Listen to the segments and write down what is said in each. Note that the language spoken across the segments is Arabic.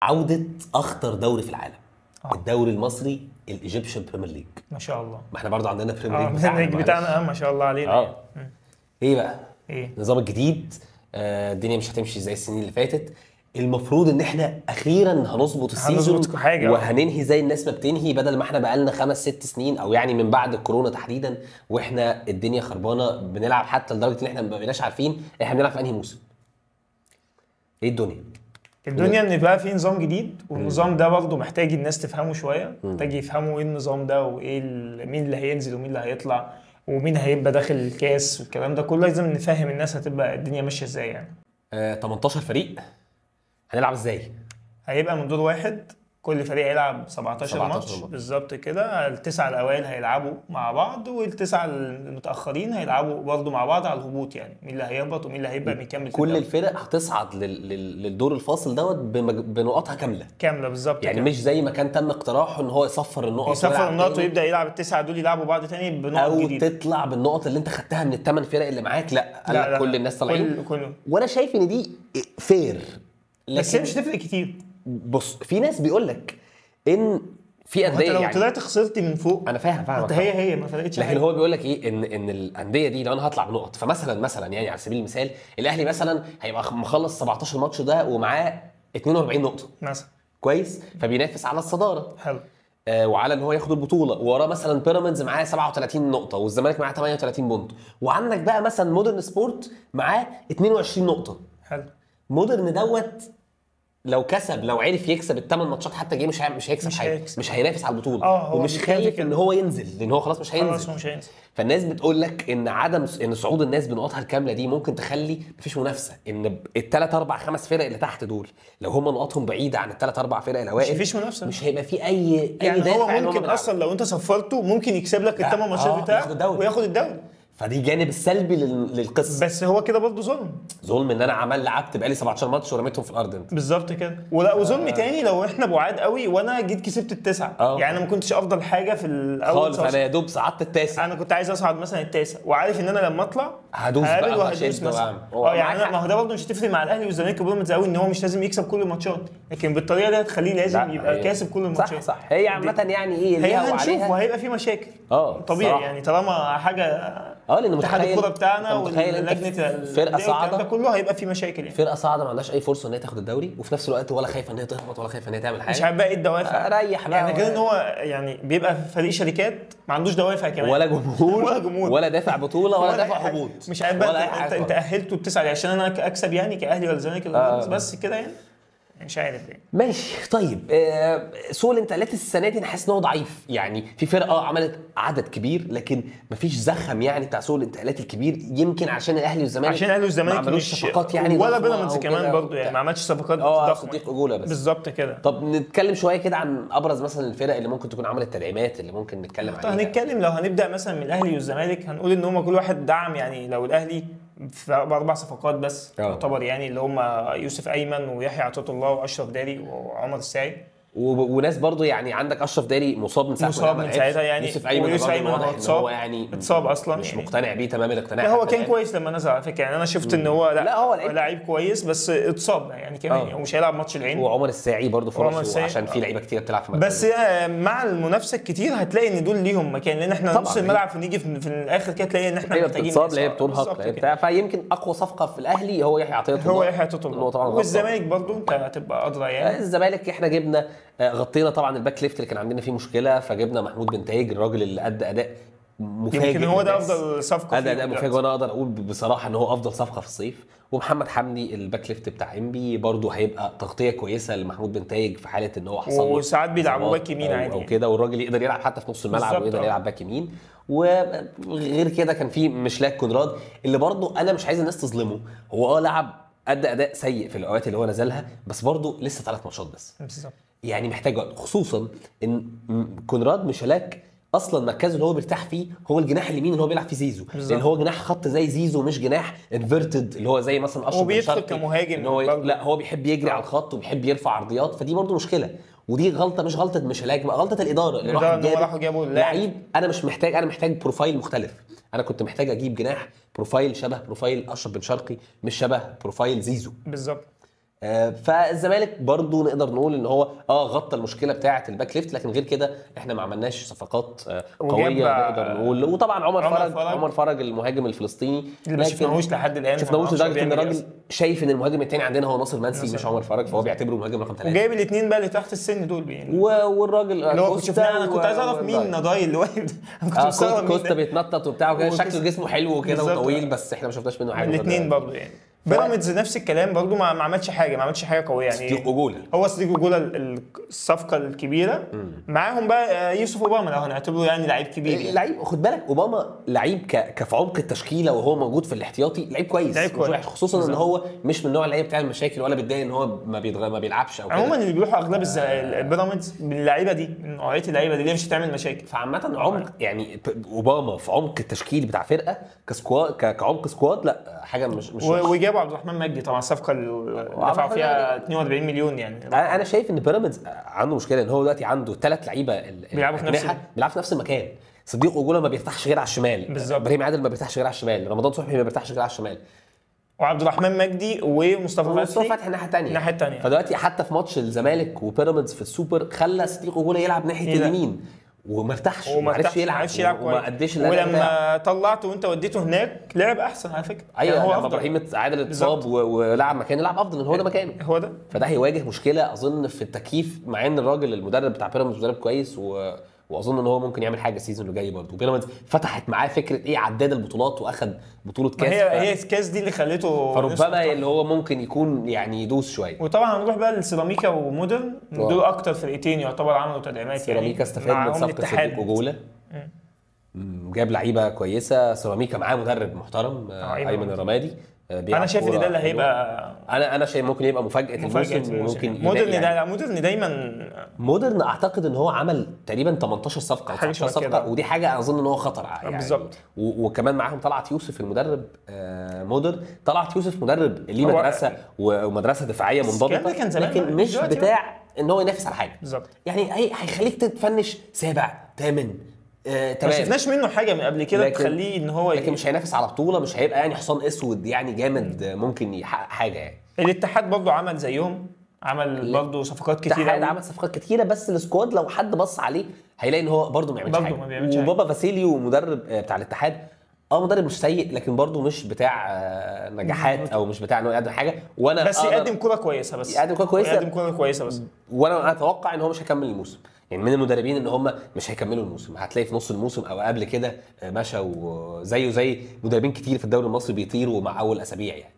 عودة أخطر دوري في العالم. الدوري المصري الايجيبشن بريمير ليج. ما شاء الله. ما احنا برضو عندنا بريمير ليج بتاعنا ما شاء الله علينا. ايه بقى؟ ايه النظام الجديد؟ الدنيا مش هتمشي زي السنين اللي فاتت. المفروض ان احنا اخيرا هنظبط السيزون وهننهي زي الناس ما بتنهي، بدل ما احنا بقالنا 5-6 سنين او يعني من بعد الكورونا تحديدا واحنا الدنيا خربانه بنلعب، حتى لدرجه ان احنا ما بقيناش عارفين احنا بنلعب في انهي موسم. ايه الدنيا ان بقى في نظام جديد، والنظام ده برضه محتاج الناس تفهمه شويه، محتاج يفهموا ايه النظام ده وايه مين اللي هينزل ومين اللي هيطلع ومين هيبقى داخل الكاس والكلام ده كله. لازم نفهم الناس هتبقى الدنيا ماشيه ازاي يعني. 18 فريق هنلعب ازاي؟ هيبقى من دور واحد، كل فريق هيلعب 17 ماتش بالظبط كده. التسعه الاوائل هيلعبوا مع بعض والتسعه المتاخرين هيلعبوا برضه مع بعض على الهبوط، يعني مين اللي هيهبط ومين اللي هيبقى مكمل. كل الفرق هتصعد للدور الفاصل دوت بنقاطها كامله بالظبط يعني كده. مش زي ما كان تم اقتراحه ان هو يصفر النقط ويبدا يلعب التسعه دول يلعبوا بعض تاني بنقط جديده، او تطلع بالنقط اللي انت خدتها من ال8 فرق اللي معاك. لا كل الناس طالعين وانا شايف ان دي فير، بس هي مش تفرق كتير. بص، في ناس بيقول لك ان في انديه لو يعني طلعت خسرت من فوق، انا فاهم هي ما فرقتش، لكن هو بيقول لك ايه ان الانديه دي لو انا هطلع بنقط، فمثلا يعني على سبيل المثال الاهلي مثلا هيبقى مخلص 17 ماتش ده ومعاه 42 نقطه مثلا، كويس، فبينافس على الصداره. حلو. وعلى ان هو ياخد البطوله، وراه مثلا بيراميدز معاه 37 نقطه والزمالك معاه 38 بونت، وعندك بقى مثلا مودرن سبورت معاه 22 نقطه. حلو. مودرن دوت لو كسب، لو عرف يكسب ال8 ماتشات حتى جه مش هيكسب حاجه، مش هينافس على البطوله، ومش خايف ان هو ينزل لان هو خلاص مش هينزل. فالناس بتقول لك ان ان صعود الناس بنقاطها الكامله دي ممكن تخلي مفيش منافسه، ان الثلاث اربع خمس فرق اللي تحت دول لو هم نقاطهم بعيده عن الثلاث اربع فرق الاوائل مفيش منافسه، مش هيبقى في اي يعني دافع. هو ممكن اصلا لو انت صفرته ممكن يكسب لك ال8 ماتشات بتاعه وياخد الدوري. فدي جانب السلبي للقصه، بس هو كده برضه ظلم ان انا لعبت بقالي 17 ماتش ورميتهم في الارض انت. بالظبط كده. وظلم تاني لو احنا بعاد قوي وانا جيت كسبت التسعه، يعني انا ما كنتش افضل حاجه في الاول خالص، انا يا دوب صعدت التاسع، انا كنت عايز اصعد مثلا التاسع وعارف ان انا لما اطلع هدوس بقى وهدوس مثلا. يعني ما هو ده برضه مش هتفرق مع الاهلي والزمالك وبيراميدز قوي، ان هو مش لازم يكسب كل الماتشات، لكن بالطريقه دي هتخليه لازم يبقى كاسب كل الماتشات. صح هي عامه يعني ايه هي هنشوف وهيبقى في مشاكل طبيعي يعني طالما حاجه لان اتحاد الكوره بتاعنا ولجنه فرقه صاعده ده كله هيبقى في مشاكل يعني. فرقه صاعده ما عندهاش اي فرصه ان هي تاخد الدوري، وفي نفس الوقت ولا خايفه ان هي تهبط ولا خايفه ان هي تعمل حاجه. مش عارف بقى ايه الدوافع. ريح بقى يعني غير ان هو يعني بيبقى فريق شركات ما عندوش دوافع كمان، ولا جمهور ولا دافع بطوله ولا دافع هبوط. مش عارف بقى انت اهلته التسعه عشان انا اكسب يعني كاهلي ولا زمالك بس كده يعني. مش عارف يعني. ماشي طيب. سوق الانتقالات السنه دي انا حاسس ان هو ضعيف، يعني في فرقه عملت عدد كبير لكن مفيش زخم يعني بتاع سوق الانتقالات الكبير، يمكن عشان الاهلي والزمالك ما عملوش صفقات يعني، ولا بيراميدز كمان برضو يعني ما عملش صفقات ضخمه اجوله بس. بالظبط كده. طب نتكلم شويه كده عن ابرز مثلا الفرق اللي ممكن تكون عملت تدعيمات اللي ممكن نتكلم عليها. هنتكلم لو هنبدا مثلا من الاهلي والزمالك، هنقول ان هم كل واحد دعم، يعني لو الاهلي ب4 صفقات بس يعتبر يعني، اللي هم يوسف ايمن ويحيى عطية الله واشرف داري وعمر الساعي وناس برضو يعني. عندك اشرف داري مصاب من ساعتها يعني. يوسف ايمن واضح ان هو يعني اتصاب اصلا، مش يعني مقتنع بيه تمام الاقتناع. هو كان كويس لما نزل على فكره، يعني انا شفت ان هو لا هو لعيب كويس بس اتصاب يعني كمان ومش هيلعب ماتش العين. وعمر الساعي برضو فرصه عشان في لعيبه كتير بتلعب في مركز، بس مع المنافسه الكتير هتلاقي ان دول ليهم مكان، لان احنا نص الملعب ونيجي في الاخر كده تلاقي ان احنا محتاجين اتصاب لعيب بترهق بتاع. فيمكن اقوى صفقه في الاهلي هو يحيى عطية الله، والزمالك برضو انت هتبقى ادرى يعني. الزمالك احنا جبنا غطينا طبعا الباك ليفت اللي كان عندنا فيه مشكله، فجبنا محمود بنتايج الراجل اللي اداء مفاجئ، يمكن هو ده افضل صفقه اداء مفاجئ، وانا اقدر اقول بصراحه ان هو افضل صفقه في الصيف. ومحمد حمدي الباك ليفت بتاع انبي برضو هيبقى تغطيه كويسه لمحمود بنتايج في حاله ان هو حصل له، وساعات بيلعبوا باك يمين عادي او كده، والراجل يقدر يلعب حتى في نص الملعب ويقدر يلعب باك يمين. وغير كده كان في مشلاك كونراد اللي برضو انا مش عايز الناس تظلمه، هو لعب اداء سيء في الاوقات اللي هو نزلها، بس برضو لسه 3 ماتشات بس بالظبط، يعني محتاج وقت، خصوصا ان كونراد مشلاك اصلا مركزه اللي هو بيرتاح فيه هو الجناح اليمين اللي هو بيلعب فيه زيزو، لان هو جناح خط زي زيزو مش جناح انفيرتد اللي هو زي مثلا اشرف بن شرقي كمهاجم. لا هو بيحب يجري على الخط وبيحب يرفع عرضيات، فدي برضو مشكله، ودي غلطه مش غلطه مشلاك، غلطه الاداره اللي راحوا جابوا لعيب. انا محتاج بروفايل مختلف. انا كنت محتاج اجيب جناح بروفايل شبه بروفايل اشرف بن شرقي، مش شبه بروفايل زيزو بالظبط. فالزمالك برضو نقدر نقول ان هو غطى المشكله بتاعه الباك ليفت، لكن غير كده احنا ما عملناش صفقات قويه نقدر نقول. وطبعا عمر فرج المهاجم الفلسطيني اللي ما شفناهوش لحد الان، شفناهوش لدرجه ان الراجل شايف ان المهاجم الثاني عندنا هو ناصر منسي مش عمر فرج، فهو بيعتبره المهاجم رقم 3 وجايب الاثنين بقى اللي تحت السن دول يعني. والراجل انا كنت عايز اعرف مين نضاي اللي واقف. كوستا بيتنطط وبتاع وكده، شكله جسمه حلو وكده وطويل، بس احنا ما شفناش منه حاجه. الاثنين برضه يعني. بيراميدز نفس الكلام برضه، ما عملش حاجه قويه يعني. صديق جوجولا، هو صديق جوجولا الصفقه الكبيره. معاهم بقى يوسف اوباما لو هنعتبره يعني لعيب كبير يعني. لعيب، خد بالك اوباما لعيب كفي عمق التشكيله وهو موجود في الاحتياطي لعيب كويس، خصوصا ان هو مش من نوع اللعيب بتاع المشاكل ولا بيتضايق ان هو ما بيلعبش او كده. عموما اللي بيروحوا اغلب البيراميدز من اللعيبه دي، من نوعيه اللعيبه دي اللي مش هتعمل مشاكل. فعامه عمق يعني اوباما في عمق التشكيل بتاع فرقه كسكواد، كعمق سكواد، لا حاجه مش وجابوا عبد الرحمن مجدي طبعا، الصفقه اللي دفعوا فيها 42 مليون يعني. انا شايف ان بيراميدز عنده مشكله ان هو دلوقتي عنده 3 لعيبه بيلعبوا في نفس المكان. صديق جوجولا ما بيرتاحش غير على الشمال، ابراهيم عادل ما بيرتاحش غير على الشمال، رمضان صبحي ما بيرتاحش غير على الشمال، وعبد الرحمن مجدي ومصطفى فتحي الناحيه الثانيه. فدلوقتي حتى في ماتش الزمالك وبيراميدز في السوبر خلى صديق جوجولا يلعب ناحيه اليمين وما ارتاحش وما عرفش يلعب وما اديش. ولما طلعته وانت وديته هناك لعب احسن على فكره. ايوه يعني لما ابراهيم عادل اتصاب ولعب مكانه لعب افضل، ان هو ده مكانه، هو ده. فده هيواجه مشكله اظن في التكييف، مع ان الراجل المدرب بتاع بيراميدز مدرب كويس واظن ان هو ممكن يعمل حاجه السيزون اللي جاي برضه. بيراميدز فتحت معاه فكره عداد البطولات واخد بطوله كاس، هي الكاس دي اللي خليته فربما اللي هو ممكن يكون يعني يدوس شويه. وطبعا هنروح بقى لسيراميكا ومودرن، دول اكتر فرقتين يعتبر عملوا تدعيمات. سيراميكا استفاد من صفقه صديق جوجولا، جاب لعيبه كويسه. سيراميكا معاه مدرب محترم ايمن الرمادي. انا شايف ان ده اللي هيبقى، انا شايف ممكن يبقى مفاجاه الموسم. ممكن مودرن دايما مودرن اعتقد ان هو عمل تقريبا 18 صفقه او 19 صفقه، ودي حاجه اظن ان هو خطر يعني. بالظبط. وكمان معاهم طلعت يوسف المدرب مودرن. طلعت يوسف مدرب ليه مدرسه ومدرسه دفاعيه منضبطه، لكن مش بتاع ان هو ينافس على حاجه. بالظبط. يعني هيخليك تتفنش سابع ثامن. ما شفناش منه حاجه من قبل كده تخليه ان هو لكن مش هينافس على بطوله، مش هيبقى يعني حصان اسود يعني جامد ممكن يحقق حاجه يعني. الاتحاد برضه عمل زيهم، عمل برضه صفقات كتيره. الاتحاد عمل صفقات كتيره، بس السكواد لو حد بص عليه هيلاقي ان هو برضه ما بيعملش حاجه. وبابا فاسيليو مدرب بتاع الاتحاد مدرب مش سيء، لكن برضه مش بتاع نجاحات او مش بتاع انه يقدم حاجه. وانا بس يقدم كوره كويسه، بس وانا اتوقع ان هو مش هيكمل الموسم. يعني من المدربين ان هم مش هيكملوا الموسم، هتلاقي في نص الموسم او قبل كده مشى، وزيه زي مدربين كتير في الدوري المصري بيطيروا مع اول اسابيع يعني.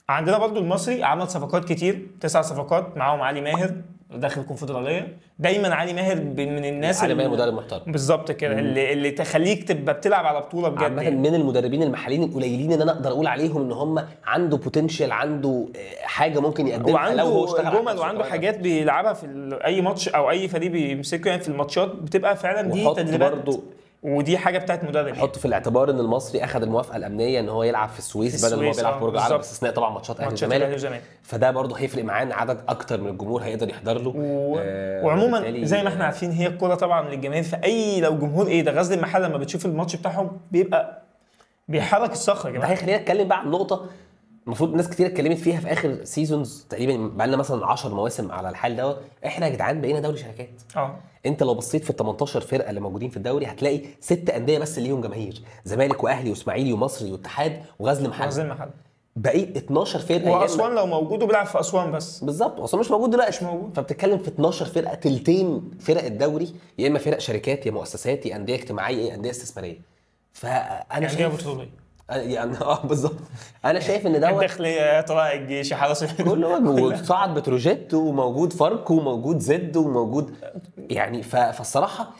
عندنا برضو المصري عمل صفقات كتير، 9 صفقات، معاهم علي ماهر داخل الكونفدراليه. دايما علي ماهر من الناس علي ماهر مدرب محترم بالظبط كده، اللي تخليك تبقى بتلعب على بطوله بجد. عامه من المدربين المحليين القليلين ان انا اقدر اقول عليهم ان هم عنده بوتنشال، عنده حاجه ممكن يقدمها لو هو اشتغل، جمل وعنده حاجات بيلعبها في اي ماتش او اي فريق بيمسكه يعني في الماتشات بتبقى فعلا دي تدريبات، ودي حاجه بتاعت مدرب. حط في الاعتبار ان المصري اخذ الموافقه الامنيه ان هو يلعب في السويس بدل ما هو بيلعب في برج العرب، باستثناء طبعا ماتشات اهلي والزمالك. فده برضه هيفرق معاه ان عدد اكتر من الجمهور هيقدر يحضر له. وعموما زي ما احنا عارفين هي الكوره طبعا للجماهير، فاي لو جمهور ده غزل المحله لما بتشوف الماتش بتاعهم بيبقى بيحرك الصخره يا جماعه. ده هيخلينا نتكلم بقى عن نقطه المفروض ناس كتير اتكلمت فيها في اخر سيزونز تقريبا، بقى لنا مثلا 10 مواسم على الحال دوت. احنا يا جدعان بقينا دوري شركات. انت لو بصيت في ال 18 فرقه اللي موجودين في الدوري هتلاقي 6 انديه بس اللي ليهم جماهير، زمالك واهلي واسماعيلي ومصري واتحاد وغزل محله. بقيت 12 فرقه، واسوان لو موجود وبيلعب في اسوان بس. بالظبط، اسوان مش موجود دلوقتي، مش موجود. فبتتكلم في 12 فرقه، تلتين فرق الدوري يا اما فرق شركات يا مؤسسات يا انديه اجتماعيه يا انديه استثماريه. فانا شايف يعني بالظبط. انا شايف ان دوت الداخليه، طلائع الجيش، حرس كله موجود، صعد بتروجيت وموجود فاركو وموجود زد وموجود يعني. فالصراحه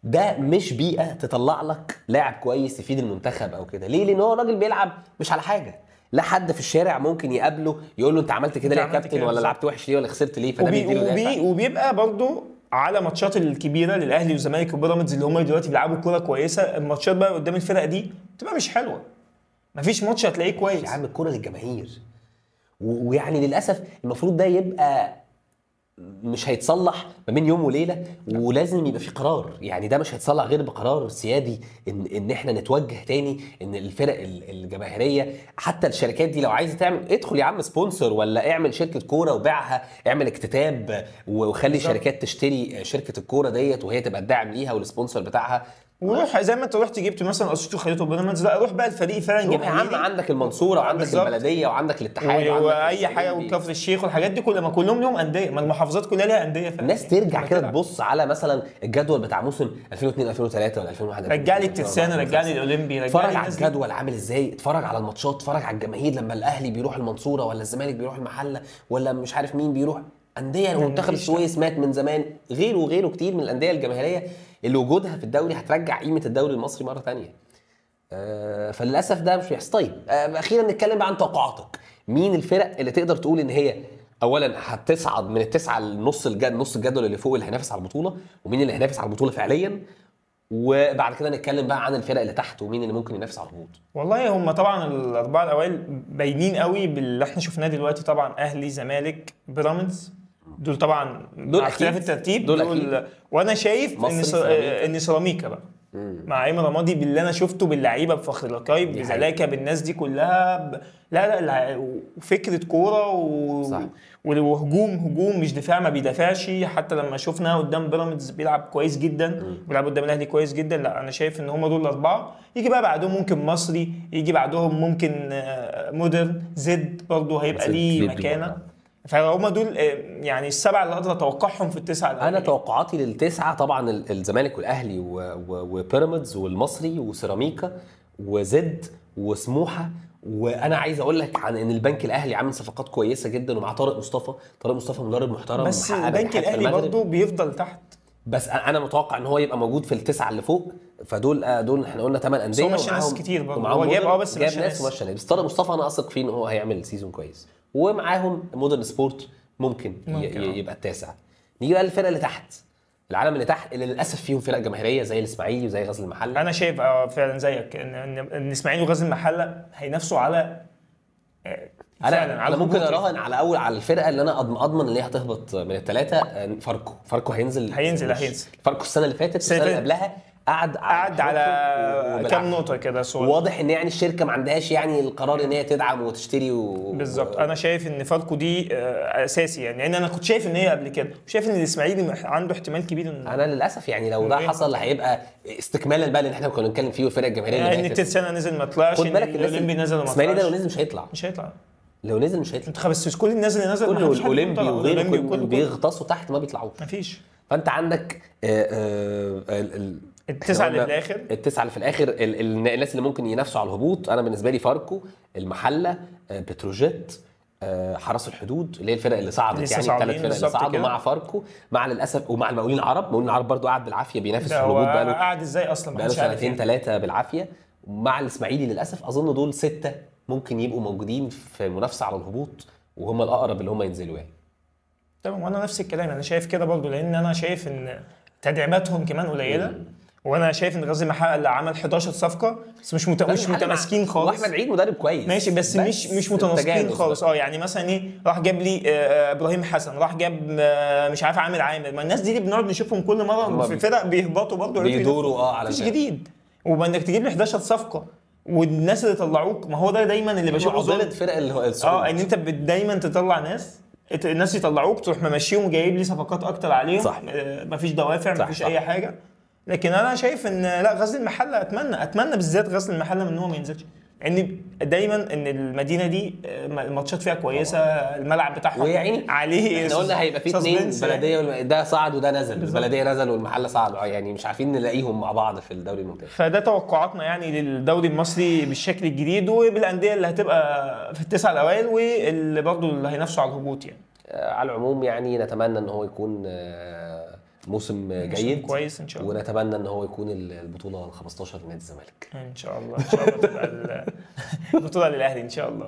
ده مش بيئه تطلع لك لاعب كويس يفيد المنتخب او كده. ليه؟ لان هو راجل بيلعب مش على حاجه، لا حد في الشارع ممكن يقابله يقول له انت عملت كده ليه يا كابتن، ولا لعبت وحش ليه، ولا خسرت ليه. فده بيديله وبيبقى برضه على ماتشات الكبيره للاهلي والزمالك وبيراميدز اللي هم دلوقتي بيلعبوا كوره كويسه، الماتشات بقى قدام الفرق دي بتبقى مش حلوه، مفيش ماتش هتلاقيه كويس يا عم. الكوره للجماهير، ويعني للاسف المفروض ده يبقى مش هيتصلح ما بين يوم وليله، ولازم يبقى في قرار. يعني ده مش هيتصلح غير بقرار سيادي، ان احنا نتوجه تاني، ان الفرق الجماهيريه حتى الشركات دي لو عايزه تعمل، ادخل يا عم سبونسر ولا اعمل شركه كوره وبيعها، اعمل اكتتاب وخلي شركات تشتري شركه الكوره ديت وهي تبقى الداعم ليها والسبونسر بتاعها. وروح زي ما انت رحت جبت مثلا اسيوط وخليته بيراميدز، لا روح بقى الفريق فعلا جماهيري. يا عم عندك المنصوره وعندك البلديه وعندك الاتحاد واي حاجه وكفر الشيخ والحاجات دي كلها، ما كلهم لهم انديه، ما المحافظات كلها ليها انديه. الناس ترجع كده تبص على مثلا الجدول بتاع موسم 2002 2003 ولا 2001، رجع لي الترسانه، رجع لي الاولمبي، اتفرج على الجدول عامل ازاي، اتفرج على الماتشات، اتفرج على الجماهير لما الاهلي بيروح المنصوره ولا الزمالك بيروح المحله ولا مش عارف مين بيروح. انديه منتخب السويس مات من زمان، غيره وغيره كتير من الانديه الجماهيريه اللي وجودها في الدوري هترجع قيمه الدوري المصري مره ثانيه. فللاسف ده مش بيحصل. طيب اخيرا نتكلم بقى عن توقعاتك. مين الفرق اللي تقدر تقول ان هي اولا هتصعد من التسعه لنص نص الجدول اللي فوق اللي هينافس على البطوله، ومين اللي هينافس على البطوله فعليا، وبعد كده نتكلم بقى عن الفرق اللي تحت ومين اللي ممكن ينافس على الهبوط. والله هم طبعا الاربعه الاوائل باينين قوي باللي احنا شفناه دلوقتي، طبعا اهلي زمالك بيراميدز، دول طبعا دول اختلاف الترتيب دول وانا شايف ان سيراميكا بقى مع ايمن رمادي باللي انا شفته باللعيبه بفخر لقايب بزلاكه بالناس دي كلها لا فكره كوره وهجوم مش دفاع، ما بيدافعش. حتى لما شفنا قدام بيراميدز بيلعب كويس جدا، بيلعب قدام الاهلي كويس جدا. لا انا شايف ان هم دول الاربعه، يجي بقى بعدهم ممكن مصري، يجي بعدهم ممكن مودرن، زد برضه هيبقى ليه مكانه. فهم دول يعني السبعه اللي اقدر اتوقعهم في التسعه. انا توقعاتي للتسعه طبعا الزمالك والاهلي وبيراميدز والمصري وسيراميكا وزد وسموحه. وانا عايز اقول لك عن ان البنك الاهلي عامل صفقات كويسه جدا، ومع طارق مصطفى مدرب محترم، بس البنك الاهلي برضه بيفضل تحت. بس انا متوقع ان هو يبقى موجود في التسعه اللي فوق. فدول احنا قلنا 8 انديه، وماشي ناس كتير برضه، هو جاب بس جاب ناس ومشى ناس. بس طارق مصطفى انا اثق فيه ان هو هيعمل سيزون كويس، ومعاهم مودرن سبورت ممكن يبقى التاسع. نيجي بقى للفرقه اللي تحت، العالم اللي تحت اللي للاسف فيهم فرق جماهيريه زي الاسماعيلي وزي غزل المحله. انا شايف فعلا زيك ان الاسماعيلي وغزل المحله هينافسوا على انا ممكن اراهن على الفرقه اللي انا اضمن ان هي هتهبط من الثلاثه. فاركو هينزل فاركو السنه اللي فاتت، السنه اللي قبلها قعد على كام نقطه كده صور. واضح ان يعني الشركه ما عندهاش يعني القرار ان هي تدعم وتشتري بالظبط. انا شايف ان فاركو دي اساسي يعني انا كنت شايف ان هي قبل كده، وشايف ان الاسماعيلي عنده احتمال كبير انا للاسف يعني لو ده حصل هيبقى استكمالا بقى اللي احنا كنا بنتكلم فيه والفرق الجماهيريه يعني الترسانه نزل ما طلعش، خد بالك الاولمبي نزل ما طلعش. الاسماعيلي ده لو نزل مش هيطلع لو نزل مش هيطلع. منتخب السويس كل الناس اللي نزل، كل الاولمبي وغيره كله بيغطسوا تحت ما بيطلعوش، مفيش. فانت عندك التسعه اللي في الاخر، التسعه اللي في الاخر الناس اللي ممكن ينافسوا على الهبوط. انا بالنسبه لي فاركو، المحله، بتروجيت، حرس الحدود اللي هي الفرق اللي صعدت، يعني الثلاث فرق اللي صعدوا مع فاركو، مع للاسف ومع المقاولين العرب برضو قاعد بالعافيه بينافس في الهبوط بقاله قاعد ازاي اصلا بقاله سنتين ثلاثه بالعافيه. مع الاسماعيلي للاسف اظن دول 6 ممكن يبقوا موجودين في منافسه على الهبوط، وهم الاقرب اللي هم ينزلوا يعني. تمام. وانا نفس الكلام، انا شايف كده برضو، لان انا شايف ان تدعيماتهم كمان قليله. وانا شايف ان غزل المحله اللي عمل 11 صفقه بس مش متماسكين خالص. واحمد عيد مدرب كويس ماشي، بس مش متماسكين خالص. يعني مثلا ايه، راح جاب لي ابراهيم حسن، راح جاب مش عارف عامر. ما الناس دي بنقعد نشوفهم كل مره في فرق بيهبطوا برضه بيدوروا على مفيش جديد. وانك تجيب لي 11 صفقه والناس اللي طلعوك، ما هو ده دايما اللي بشوفه معضله فرق اللي هو ان انت دايما تطلع الناس يطلعوك تروح ممشيهم وجايب لي صفقات اكتر عليهم. مفيش دوافع، مفيش اي حاجه. لكن انا شايف ان لا، غزل المحله اتمنى بالذات غزل المحله ان هو ما ينزلش، ان دايما ان المدينه دي الماتشات فيها كويسه، الملعب بتاعهم ويعني عليه. احنا قلنا هيبقى في 2 بلديه، ده صعد وده نزل، البلديه نزل والمحله صعد، يعني مش عارفين نلاقيهم مع بعض في الدوري الممتاز. فده توقعاتنا يعني للدوري المصري بالشكل الجديد، وبالانديه اللي هتبقى في التسعه الاوائل، واللي برضه اللي هينافسوا على الهبوط يعني. على العموم يعني نتمنى ان هو يكون موسم جيد كويس ان شاء الله، ونتمنى ان هو يكون البطوله ال15 لنادي الزمالك ان شاء الله. تبقى البطوله للاهلي ان شاء الله.